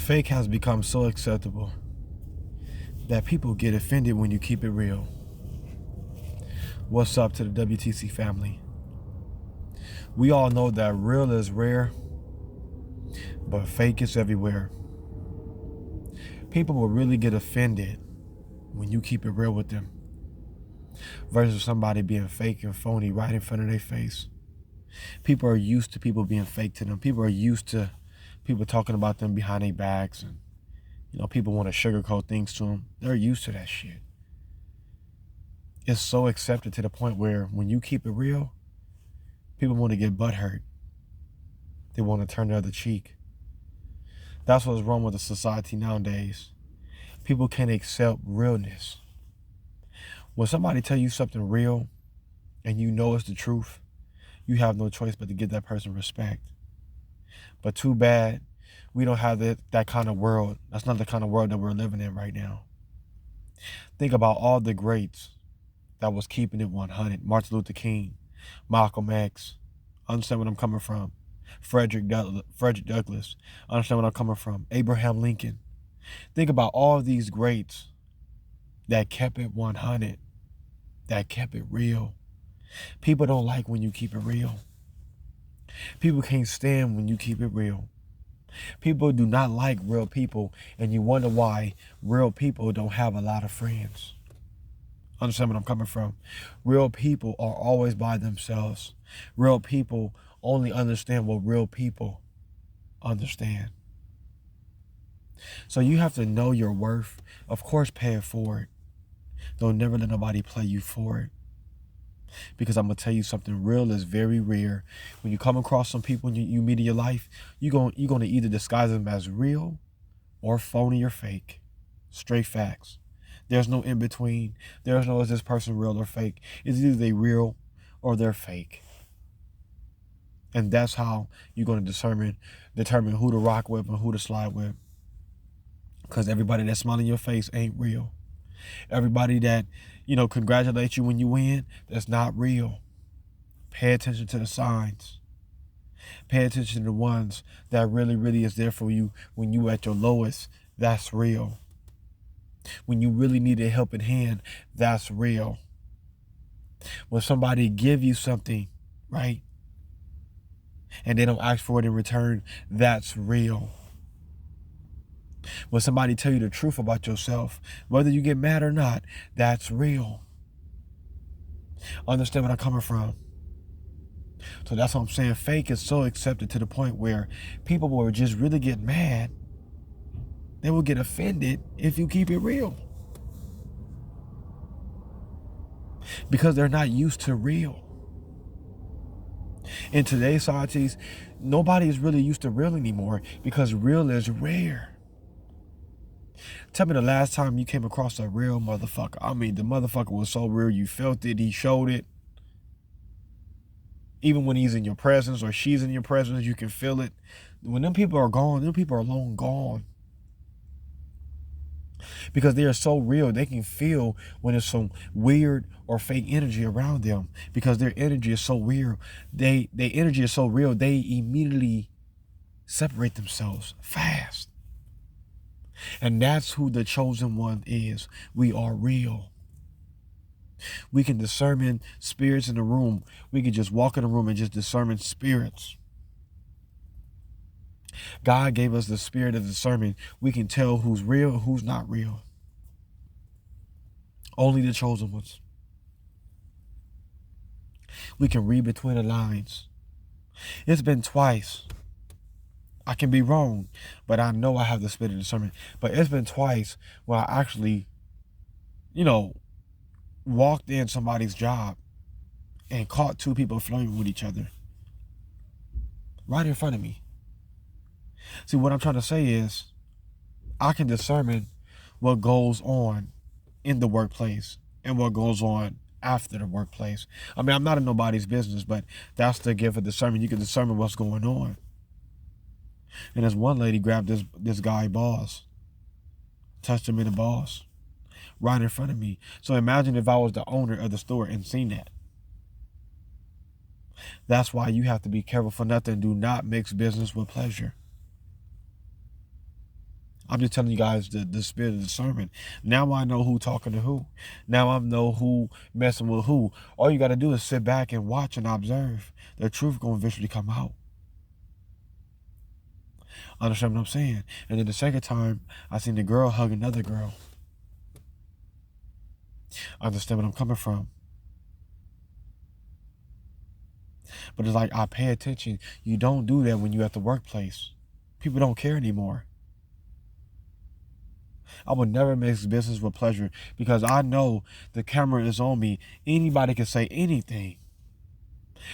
Fake has become so acceptable that people get offended when you keep it real. What's up to the W.T.C family? We all know that real is rare, but fake is everywhere. People will really get offended when you keep it real with them versus somebody being fake and phony right in front of their face. People are used to people being fake to them. People are used to people talking about them behind their backs, and people want to sugarcoat things to them. They're used to that shit. It's so accepted to the point where when you keep it real, people want to get butthurt. They want to turn the other cheek. That's what's wrong with the society nowadays. People can't accept realness. When somebody tell you something real and you know it's the truth, you have no choice but to give that person respect. But too bad we don't have that kind of world. That's not the kind of world that we're living in right now. Think about all the greats that was keeping it 100. Martin Luther King, Malcolm X. Understand what I'm coming from. Frederick Douglass. Understand what I'm coming from. Abraham Lincoln. Think about all of these greats that kept it 100, that kept it real. People don't like when you keep it real. People can't stand when you keep it real. People do not like real people, and you wonder why real people don't have a lot of friends. Understand what I'm coming from? Real people are always by themselves. Real people only understand what real people understand. So you have to know your worth. Of course, pay it forward. Don't never let nobody play you for it. Because I'm going to tell you something, real is very rare. When you come across some people you meet in your life, you're going to either disguise them as real or phony or fake. Straight facts. There's no in between. There's no, is this person real or fake? It's either they real or they're fake. And that's how you're going to determine who to rock with and who to slide with. Because everybody that's smiling in your face ain't real. Everybody that, congratulates you when you win, that's not real. Pay attention to the signs. Pay attention to the ones that really, really is there for you when you at your lowest. That's real. When you really need a helping hand, that's real. When somebody give you something, right, and they don't ask for it in return, that's real. When somebody tell you the truth about yourself, whether you get mad or not, that's real. Understand what I'm coming from? So that's what I'm saying. Fake is so accepted to the point where people will just really get mad. They will get offended if you keep it real. Because they're not used to real. In today's societies, nobody is really used to real anymore because real is rare. Tell me the last time you came across a real motherfucker. I mean, the motherfucker was so real, you felt it, he showed it. Even when he's in your presence or she's in your presence, you can feel it. When them people are gone, them people are long gone. Because they are so real, they can feel when there's some weird or fake energy around them. Because their energy is so weird, their energy is so real, they immediately separate themselves fast. And that's who the chosen one is. We are real. We can discern spirits in the room. We can just walk in the room and just discern spirits. God gave us the spirit of discernment. We can tell who's real and who's not real. Only the chosen ones. We can read between the lines. It's been twice. I can be wrong, but I know I have the spirit of discernment. But it's been twice where I actually, walked in somebody's job and caught two people flirting with each other right in front of me. See, what I'm trying to say is I can discern what goes on in the workplace and what goes on after the workplace. I mean, I'm not in nobody's business, but that's the gift of discernment. You can discern what's going on. And as one lady grabbed this guy boss, touched him in the balls, right in front of me. So imagine if I was the owner of the store and seen that. That's why you have to be careful for nothing. Do not mix business with pleasure. I'm just telling you guys the spirit of discernment. Now I know who talking to who. Now I know who messing with who. All you got to do is sit back and watch and observe. The truth going to eventually come out. Understand what I'm saying? And then the second time, I seen the girl hug another girl. Understand what I'm coming from? But it's like, I pay attention. You don't do that when you're at the workplace. People don't care anymore. I would never mix business with pleasure because I know the camera is on me. Anybody can say anything.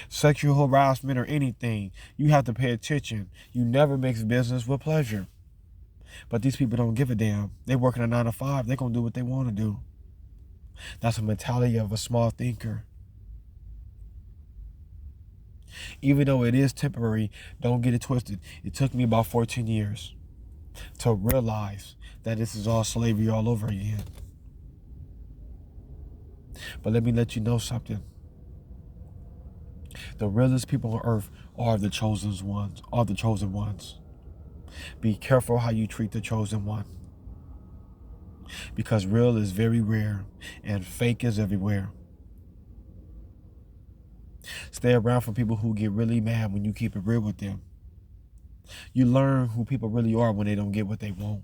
Sexual harassment or anything. You have to pay attention. You never mix business with pleasure. But these people don't give a damn. They working a 9 to 5. They're going to do what they want to do. That's a mentality of a small thinker. Even though it is temporary, don't get it twisted. It took me about 14 years to realize that this is all slavery all over again. But let me let you know something. The realest people on earth are the chosen ones. Be careful how you treat the chosen one. Because real is very rare and fake is everywhere. Stay around from people who get really mad when you keep it real with them. You learn who people really are when they don't get what they want.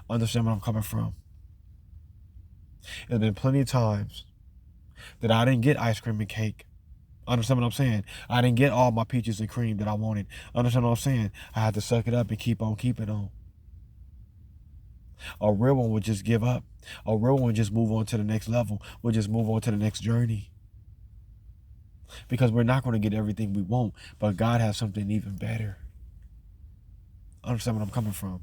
Understand where I'm coming from? There's been plenty of times that I didn't get ice cream and cake. Understand what I'm saying? I didn't get all my peaches and cream that I wanted. Understand what I'm saying? I had to suck it up and keep on keeping on. A real one would just give up. A real one would just move on to the next level. Would just move on to the next journey. Because we're not going to get everything we want, but God has something even better. Understand what I'm coming from?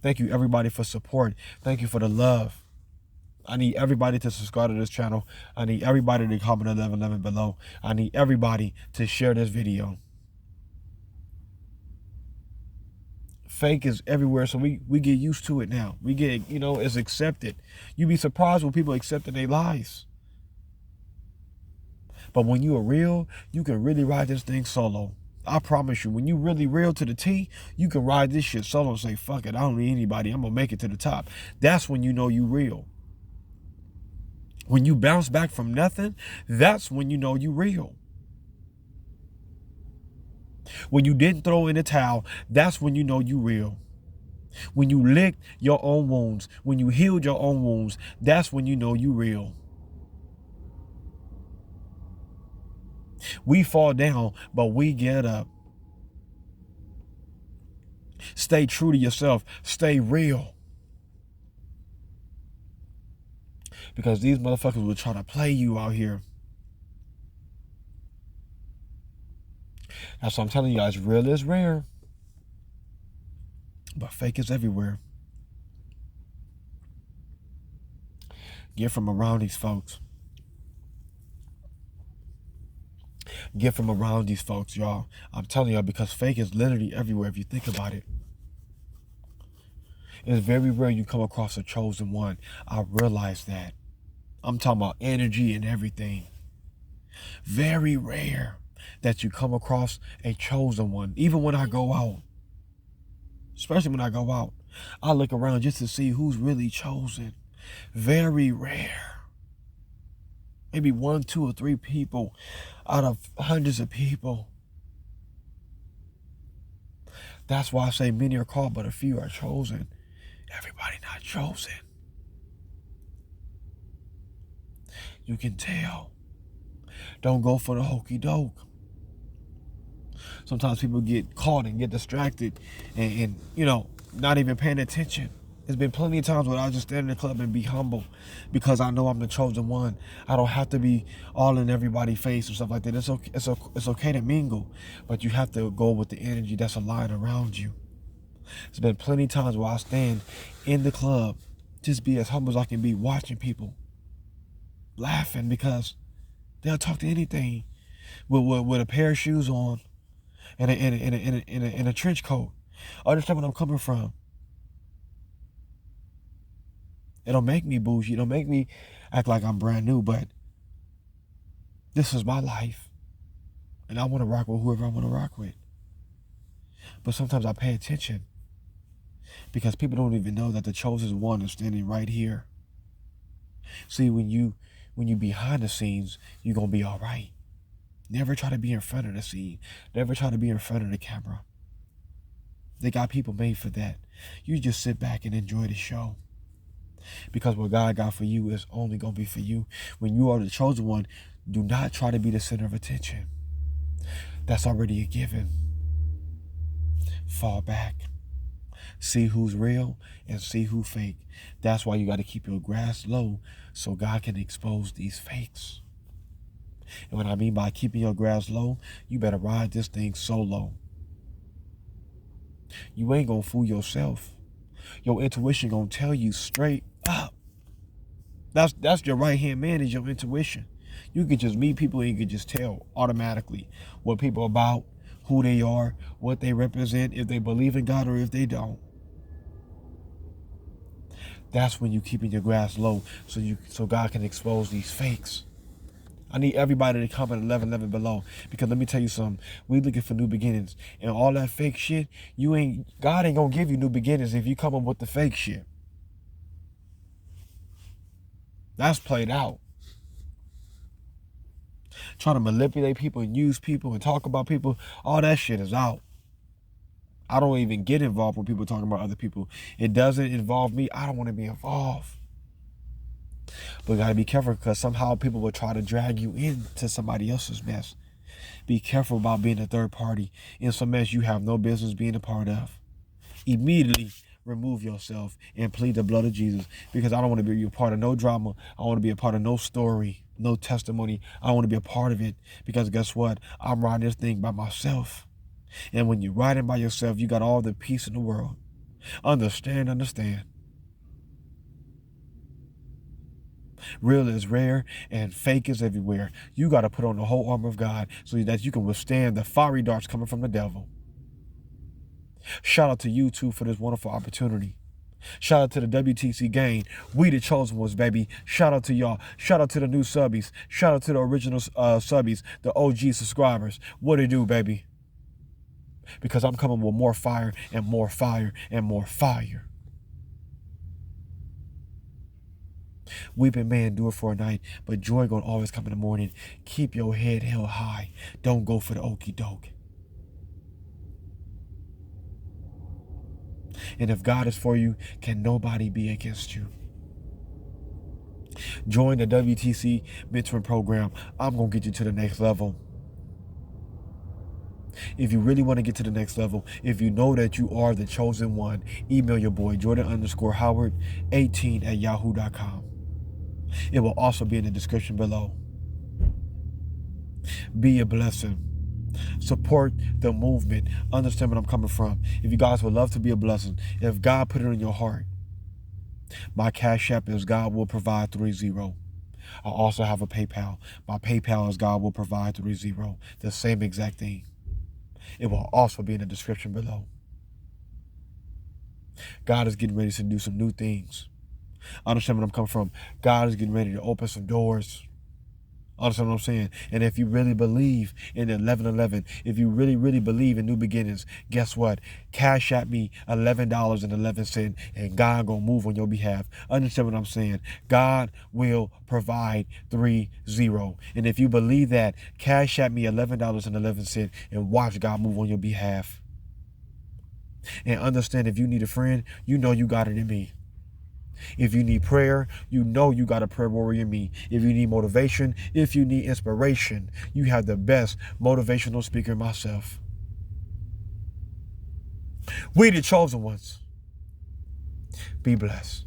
Thank you, everybody, for support. Thank you for the love. I need everybody to subscribe to this channel. I need everybody to comment 1111 below. I need everybody to share this video. Fake is everywhere, so we get used to it now. We get, it's accepted. You'd be surprised when people accept their lies. But when you are real, you can really ride this thing solo. I promise you, when you really real to the T, you can ride this shit solo and say, fuck it, I don't need anybody. I'm going to make it to the top. That's when you know you real. When you bounce back from nothing, that's when you know you real. When you didn't throw in the towel, that's when you know you real. When you licked your own wounds, when you healed your own wounds, that's when you know you real. We fall down, but we get up. Stay true to yourself. Stay real. Because these motherfuckers will try to play you out here. That's what I'm telling you guys. Real is rare. But fake is everywhere. Get from around these folks. Get from around these folks, y'all. I'm telling y'all, because fake is literally everywhere if you think about it. It's very rare you come across a chosen one. I realize that. I'm talking about energy and everything. Very rare that you come across a chosen one. Even when I go out, especially when I go out, I look around just to see who's really chosen. Very rare. Maybe 1, 2, or 3 people out of hundreds of people. That's why I say many are called, but a few are chosen. Everybody not chosen. You can tell. Don't go for the hokey doke. Sometimes people get caught and get distracted and not even paying attention. There's been plenty of times where I just stand in the club and be humble because I know I'm the chosen one. I don't have to be all in everybody's face or stuff like that. It's okay to mingle, but you have to go with the energy that's aligned around you. There's been plenty of times where I stand in the club, just be as humble as I can be, watching people, laughing because they'll talk to anything with a pair of shoes on and a trench coat. Understand where I'm coming from. It don't make me bougie. It don't make me act like I'm brand new, but this is my life. And I want to rock with whoever I want to rock with. But sometimes I pay attention. Because people don't even know that the chosen one is standing right here. See, when you behind the scenes, you're going to be all right. Never try to be in front of the scene. Never try to be in front of the camera. They got people made for that. You just sit back and enjoy the show. Because what God got for you is only going to be for you. When you are the chosen one, do not try to be the center of attention. That's already a given. Fall back. See who's real and see who's fake. That's why you got to keep your grass low so God can expose these fakes. And what I mean by keeping your grass low, you better ride this thing solo. You ain't going to fool yourself. Your intuition going to tell you straight up. That's your right-hand man, is your intuition. You can just meet people and you can just tell automatically what people are about, who they are, what they represent, if they believe in God or if they don't. That's when you keeping your grass low so God can expose these fakes. I need everybody to comment 11 below, because let me tell you something. We looking for new beginnings, and all that fake shit, God ain't gonna give you new beginnings if you come up with the fake shit. That's played out. Trying to manipulate people and use people and talk about people, all that shit is out. I don't even get involved when people talking about other people. It doesn't involve me. I don't want to be involved. But you got to be careful, because somehow people will try to drag you into somebody else's mess. Be careful about being a third party in some mess you have no business being a part of. Immediately remove yourself and plead the blood of Jesus, because I don't want to be a part of no drama. I want to be a part of no story, no testimony. I don't want to be a part of it, because guess what? I'm riding this thing by myself. And when you're riding by yourself, you got all the peace in the world. Understand. Real is rare and fake is everywhere. You got to put on the whole armor of God so that you can withstand the fiery darts coming from the devil. Shout out to YouTube for this wonderful opportunity. Shout out to the W.T.C Gang. We the chosen ones, baby. Shout out to y'all. Shout out to the new subbies. Shout out to the original subbies, the OG subscribers. What it do, baby? Because I'm coming with more fire and more fire and more fire. Weeping may endure for a night, but joy gonna always come in the morning. Keep your head held high. Don't go for the okie doke. And if God is for you, can nobody be against you? Join the W.T.C mentoring program. I'm going to get you to the next level. If you really want to get to the next level, if you know that you are the chosen one, email your boy, Jordan_Howard18@yahoo.com. It will also be in the description below. Be a blessing. Support the movement. Understand where I'm coming from. If you guys would love to be a blessing, if God put it in your heart, my Cash App is God will provide 30. I also have a PayPal. My PayPal is God will provide 30. The same exact thing. It will also be in the description below. God is getting ready to do some new things. Understand where I'm coming from. God is getting ready to open some doors. Understand what I'm saying? And if you really believe in 11:11, if you really believe in new beginnings, guess what? Cash at me $11.11, and God gonna move on your behalf. Understand what I'm saying? God will provide 30. And if you believe that, cash at me $11.11 and watch God move on your behalf. And understand, if you need a friend, you know you got it in me. If you need prayer, you know you got a prayer warrior in me. If you need motivation, if you need inspiration, you have the best motivational speaker myself. We the chosen ones. Be blessed.